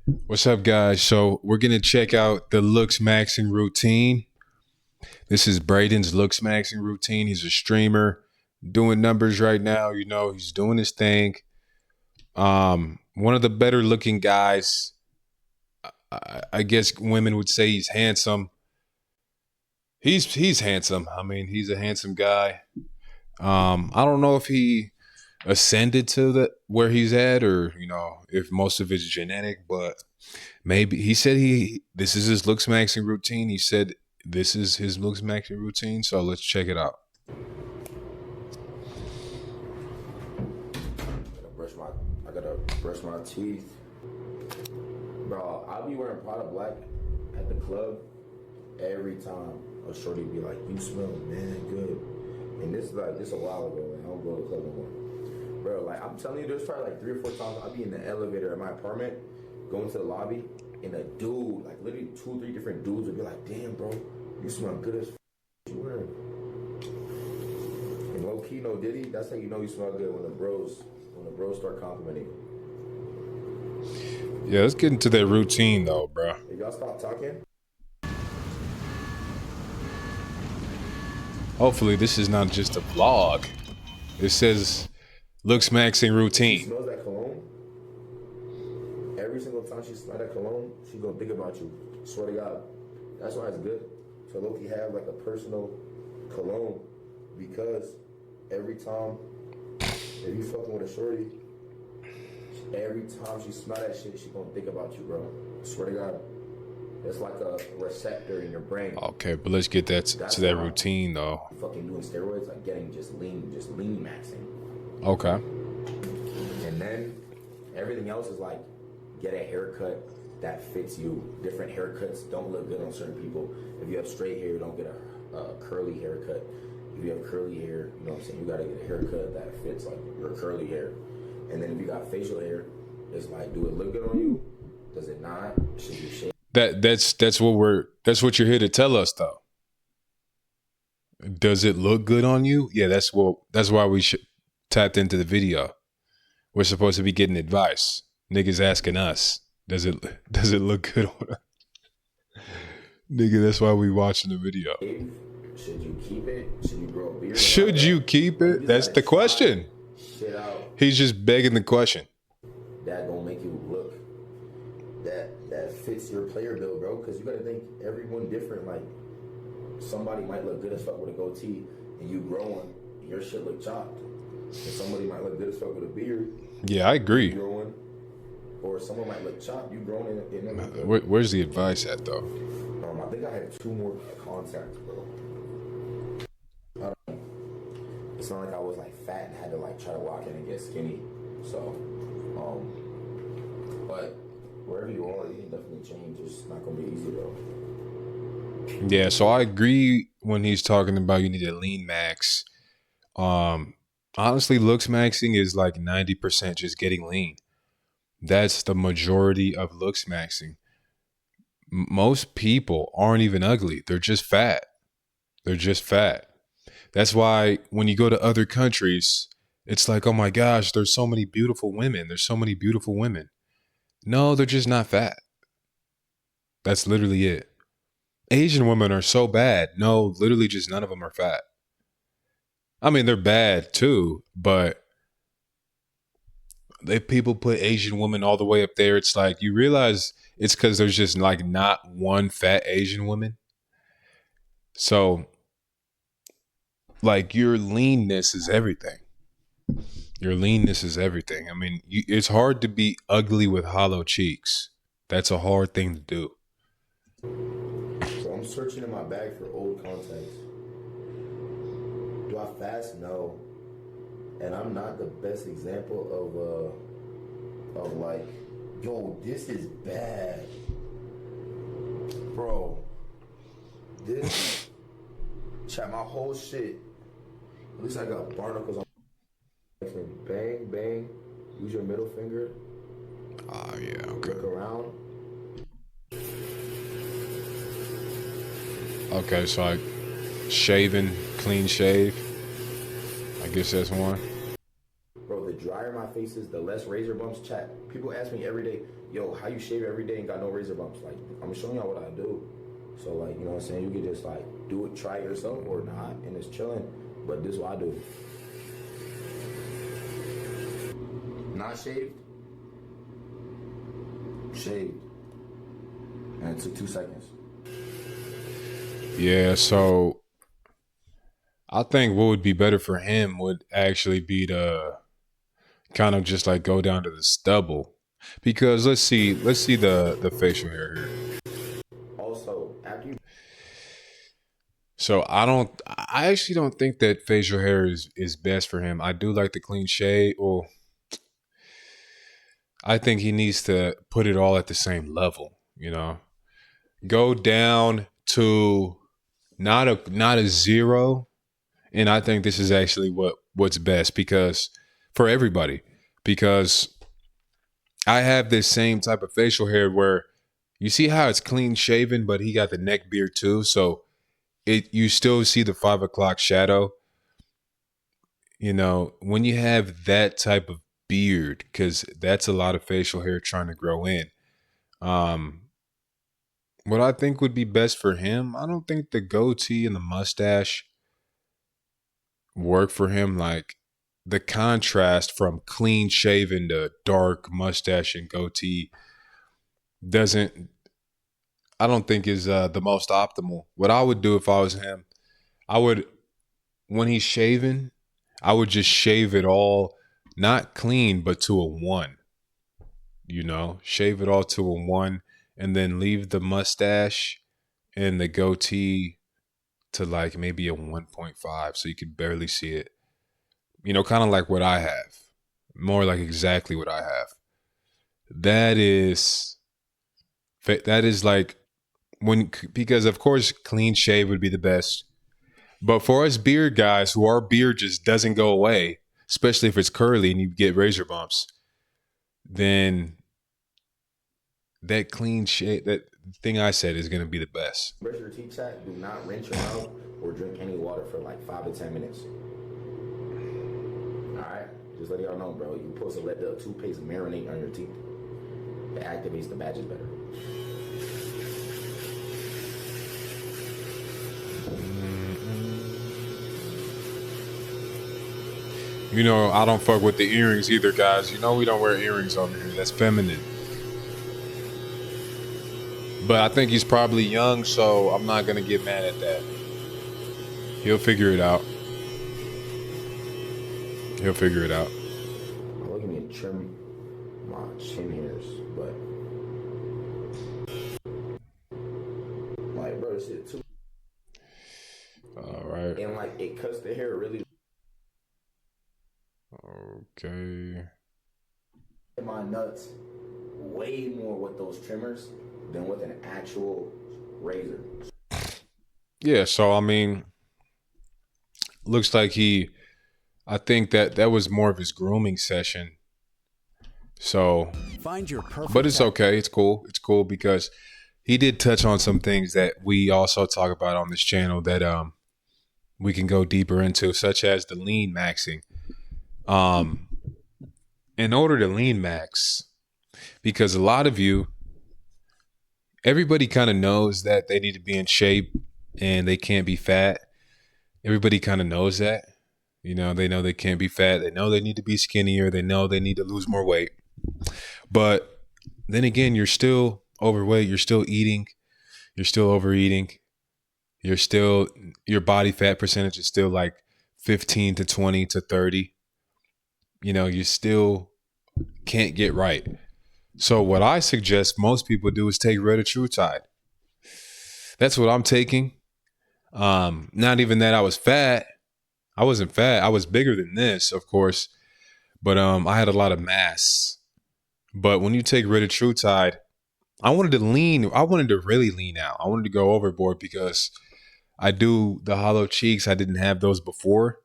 What's up, guys? So we're gonna check out the looksmaxxing routine. This is Braden's looksmaxxing routine. He's a streamer doing numbers right now. You know, he's doing his thing. One of the better looking guys. I guess women would say he's handsome. He's handsome. I mean, he's a handsome guy. I don't know if he ascended to the where he's at, or if most of it's genetic, but maybe he said this is his looks maxing routine. He said this is his looks maxing routine. So let's check it out. I gotta brush my teeth. Bro, I'll be wearing Prada black at the club every time a shorty be like, "You smell man good." And this is a while ago, and I don't go to the club no more. Bro, like I'm telling you, there's probably like 3 or 4 times I'll be in the elevator at my apartment, going to the lobby, and a dude, like literally 2 or 3 different dudes would be like, "Damn, bro, you smell good as you wearing." And low key, no Diddy, that's how you know you smell good when the bros start complimenting you. Yeah, let's get into that routine though, bro. If y'all stop talking. Hopefully this is not just a vlog. It says looks maxing She routine. smells that cologne. Every single time she smells that cologne, she gonna think about you. Swear to God. That's why it's good to low-key have like a personal cologne, because every time if you fucking with a shorty, every time she smell that shit, she gonna think about you, bro. Swear to God. It's like a receptor in your brain. Okay, but let's get that to that routine though. Fucking doing steroids, like getting just lean maxing. Okay. And then everything else is like, get a haircut that fits you. Different haircuts don't look good on certain people. If you have straight hair, don't get a curly haircut. If you have curly hair, you know what I'm saying, you gotta get a haircut that fits like your curly hair. And then if you got facial hair, it's like, do it look good on you? Does it not? Should you shave? That's what you're here to tell us though. Does it look good on you? Yeah, that's why we tapped into the video. We're supposed to be getting advice. Niggas asking us, does it look good on us? Nigga, that's why we watching the video. Should you keep it? Should you grow a beard? Should you keep it? That's the question. Shit out. He's just begging the question. That gonna make you look that fits your player build, bro. Because you gotta think everyone different. Like somebody might look good as fuck with a goatee, and you growing, your shit look chopped. And somebody might look good as fuck with a beard. Yeah, I agree. Growing, or someone might look chopped. You growing in Where's the advice at though? I think I had 2 more contacts, bro. It's not like I was like fat and had to like try to lock in and get skinny. So, but wherever you are, you can definitely change. It's not gonna be easy though. Yeah, so I agree when he's talking about you need a lean max. Honestly, looks maxing is like 90% just getting lean. That's the majority of looks maxing. Most people aren't even ugly. They're just fat. They're just fat. That's why when you go to other countries, it's like, oh my gosh, there's so many beautiful women. There's so many beautiful women. No, they're just not fat. That's literally it. Asian women are so bad. No, literally just none of them are fat. I mean, they're bad too, but people put Asian women all the way up there. It's like, you realize it's because there's just like not one fat Asian woman. So like your leanness is everything. Your leanness is everything. I mean, it's hard to be ugly with hollow cheeks. That's a hard thing to do. So I'm searching in my bag for old contacts. Do I fast? No. And I'm not the best example of like, yo, this is bad. Bro. This chat my whole shit. At least I got barnacles on. Bang, bang. Use your middle finger. Oh, yeah, okay. Look around. Okay, so I shaven, clean shave. I guess that's one. Bro, the dryer drier my face is, the less razor bumps. Chat. People ask me every day, yo, how you shave every day and got no razor bumps? Like, I'm showing y'all what I do. So like, you know what I'm saying? You can just like do it, try it yourself or not, and it's chilling. But this is what I do. Not shaved. Shaved. And it took 2 seconds. Yeah, so I think what would be better for him would actually be to kind of just like go down to the stubble. Because let's see the facial hair here. Also, after you So I actually don't think that facial hair is best for him. I do like the clean shave. Well, I think he needs to put it all at the same level, you know. Go down to not a zero, and I think this is actually what's best because for everybody, because I have this same type of facial hair where you see how it's clean shaven, but he got the neck beard too, so you still see the 5 o'clock shadow. You know, when you have that type of beard, because that's a lot of facial hair trying to grow in. Um, what I think would be best for him, I don't think the goatee and the mustache work for him. Like the contrast from clean shaven to dark mustache and goatee doesn't, I don't think is the most optimal. What I would do if I was him, I would, when he's shaving, I would just shave it all, not clean, but to a 1. You know, shave it all to a 1 and then leave the mustache and the goatee to like maybe a 1.5 so you could barely see it. You know, kind of like what I have. More like exactly what I have. That is like when, because of course clean shave would be the best. But for us beard guys who our beard just doesn't go away, especially if it's curly and you get razor bumps, then that clean shave, that thing I said is going to be the best. brush your teeth, chat, do not rinse your mouth or drink any water for like 5 to 10 minutes. Alright? Just let y'all know, bro. You're supposed to let the toothpaste marinate on your teeth. It activates the badges better. You know, I don't fuck with the earrings either, guys. You know we don't wear earrings on here. That's feminine. But I think he's probably young, so I'm not going to get mad at that. He'll figure it out. He'll figure it out. I'm looking at trim my chin hairs, but like, bro, this shit too. All right. And like, it cuts the hair really. Okay. My nuts way more with those trimmers than with an actual razor. Yeah, so I mean, looks like I think that was more of his grooming session. So, find your perfect, but it's okay. It's cool. It's cool because he did touch on some things that we also talk about on this channel that we can go deeper into, such as the lean maxing. In order to lean max, because a lot of you, everybody kind of knows that they need to be in shape and they can't be fat. Everybody kind of knows that. You know, they know they can't be fat. They know they need to be skinnier. They know they need to lose more weight. But then again, you're still overweight. You're still eating. You're still overeating. Your body fat percentage is still like 15 to 20 to 30. You know, you still can't get right. So what I suggest most people do is take retatrutide. That's what I'm taking. Not even that I was fat. I wasn't fat. I was bigger than this, of course. But I had a lot of mass. But when you take retatrutide, I wanted to lean. I wanted to really lean out. I wanted to go overboard because I do the hollow cheeks. I didn't have those before.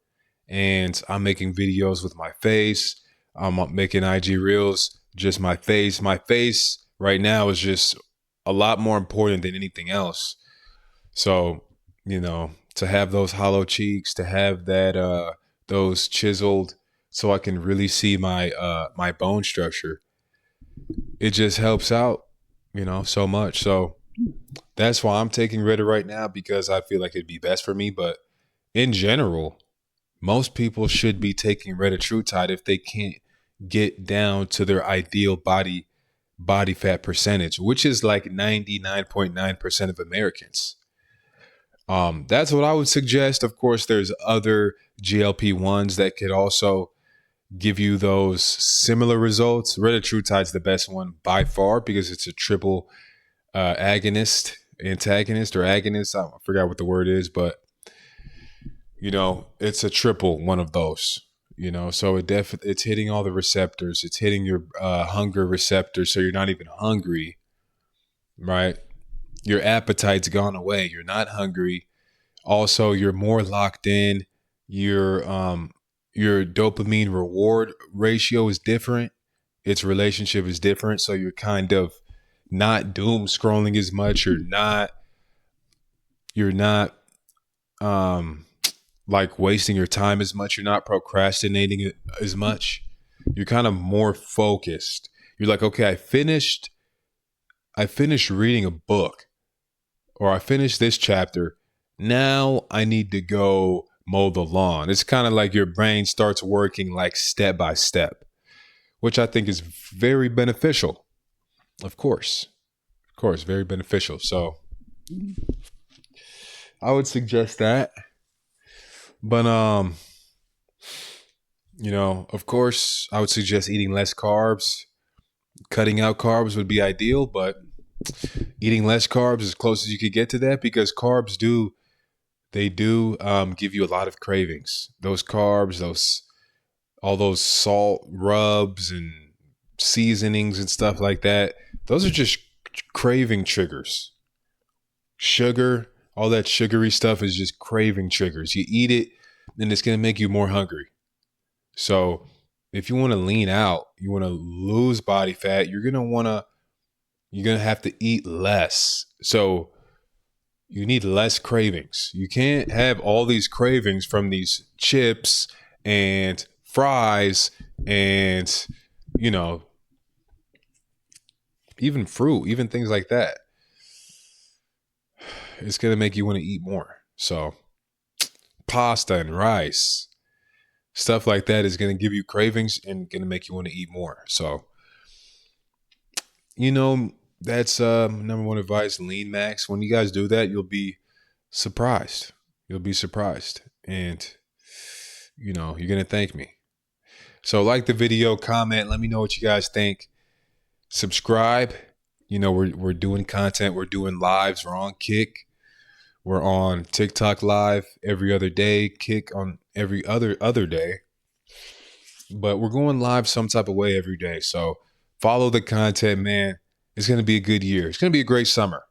And I'm making videos with my face. I'm making IG reels, just my face. My face right now is just a lot more important than anything else. So, you know, to have those hollow cheeks, to have that those chiseled so I can really see my my bone structure. It just helps out, so much. So that's why I'm taking Reddit right now, because I feel like it'd be best for me. But in general, most people should be taking retatrutide if they can't get down to their ideal body fat percentage, which is like 99.9% of Americans. That's what I would suggest. Of course, there's other GLP-1s that could also give you those similar results. Retatrutide's the best one by far because it's a triple antagonist or agonist. I forgot what the word is, but it's a triple one of those. So it's hitting all the receptors. It's hitting your hunger receptors, so you're not even hungry, right? Your appetite's gone away. You're not hungry. Also, you're more locked in. Your dopamine reward ratio is different. Its relationship is different. So you're kind of not doom scrolling as much. You're not like wasting your time as much. You're not procrastinating as much. You're kind of more focused. You're like, okay, I finished reading a book, or I finished this chapter. Now I need to go mow the lawn. It's kind of like your brain starts working like step by step, which I think is very beneficial. Of course, very beneficial. So I would suggest that. But of course, I would suggest eating less carbs. Cutting out carbs would be ideal, but eating less carbs as close as you could get to that, because carbs do give you a lot of cravings. Those carbs, all those salt rubs and seasonings and stuff like that, those are just craving triggers. Sugar, all that sugary stuff is just craving triggers. You eat it and it's going to make you more hungry. So if you want to lean out, you want to lose body fat, you're going to have to eat less. So you need less cravings. You can't have all these cravings from these chips and fries and, even fruit, even things like that. It's going to make you want to eat more. So pasta and rice, stuff like that is going to give you cravings and going to make you want to eat more. So, that's number one advice, lean max. When you guys do that, you'll be surprised. And, you're going to thank me. So like the video, comment, let me know what you guys think. Subscribe. We're doing content. We're doing lives. We're on Kick. We're on TikTok live every other day. Kick on every other day. But we're going live some type of way every day. So follow the content, man. It's going to be a good year. It's going to be a great summer.